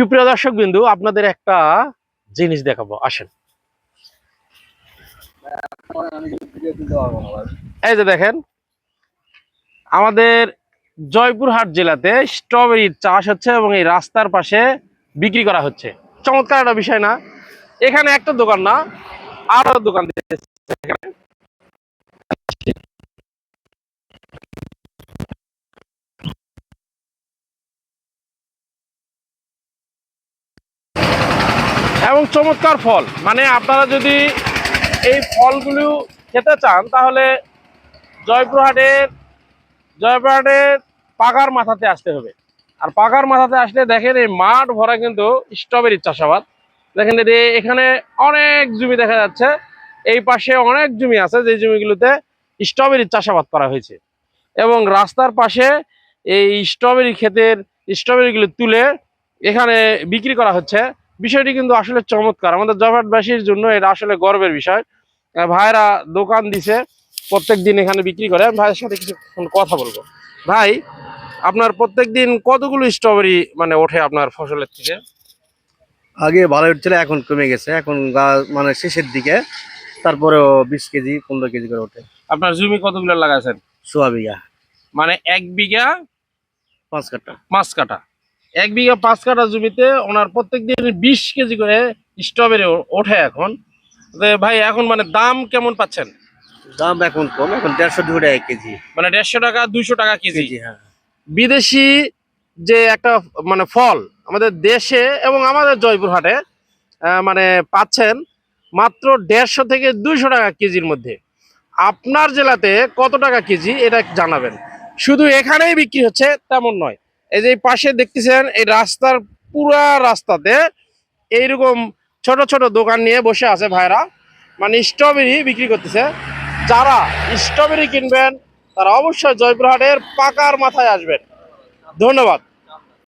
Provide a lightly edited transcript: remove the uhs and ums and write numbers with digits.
সুপ্রিয় দর্শক বিন্দু, আপনাদের একটা জিনিস দেখাবো, আসেন। এই যে দেখেন, আমাদের জয়পুরহাট জেলাতে স্ট্রবেরির চাষ হচ্ছে এবং এই রাস্তার পাশে বিক্রি করা হচ্ছে। চমৎকার একটা বিষয় না? এখানে একটা দোকান না, আরো দোকান দিয়েছে এখানে। এবং চমৎকার ফল, মানে আপনারা যদি এই ফলগুলো খেতে চান তাহলে জয়পুরহাটের জয়পুরহাটের পাগার মাথাতে আসতে হবে। আর পাগার মাথাতে আসলে দেখেন এই মাঠ ভরা কিন্তু স্ট্রবেরির চাষাবাদ। দেখেন এখানে অনেক জমি দেখা যাচ্ছে, এই পাশে অনেক জমি আছে যে জমিগুলোতে স্ট্রবেরির চাষাবাদ করা হয়েছে এবং রাস্তার পাশে এই স্ট্রবেরি ক্ষেতের স্ট্রবেরিগুলো তুলে এখানে বিক্রি করা হচ্ছে। বিষয়টি কিন্তু আসলে চমৎকার, আমাদের জয়পুরহাটবাসীর জন্য এটা আসলে গর্বের বিষয়। ভাইরা দোকান দিছে, প্রত্যেক দিন এখানে বিক্রি করে। ভাইয়ের সাথে কিছু কথা বলবো। ভাই, আপনার প্রত্যেক দিন কতগুলো স্ট্রবেরি মানে ওঠে আপনার ফসলের থেকে? আগে ভালো উঠছিল, এখন কমে গেছে। এখন গাছ মানে শেষের দিকে, তারপরেও 20 কেজি 15 কেজি করে ওঠে। আপনার জমি কতগুলো লাগাইছেন? 100 বিঘা, মানে 1 বিঘা 5 কাঠা। 5 কাঠা। 1 বিঘা 5 কাঠা জমিতে ওনার প্রত্যেক দিন 20 কেজি করে স্ট্রবেরি ওঠে এখন। ভাই, এখন মানে দাম কেমন পাচ্ছেন? দাম এখন কম, এখন 150-200 টাকা কেজি। মানে 150 টাকা 200 টাকা কেজি। হ্যাঁ। বিদেশি যে একটা মানে ফল আমাদের দেশে এবং আমাদের জয়পুরহাটে মানে পাচ্ছেন মাত্র 150 থেকে 200 টাকা কেজির মধ্যে। আপনার জেলাতে কত টাকা কেজি এটা জানাবেন। শুধু এখানেই বিক্রি হচ্ছে তেমন নয়, এই যে পাশে দেখতেছেন এই রাস্তার পুরা রাস্তাতে এইরকম ছোট ছোট দোকান নিয়ে বসে আছে ভাইরা, মানে স্ট্রবেরি বিক্রি করতেছে। যারা স্ট্রবেরি কিনবেন তারা অবশ্যই জয়পুরহাটের পাকার মাথায় আসবেন। ধন্যবাদ।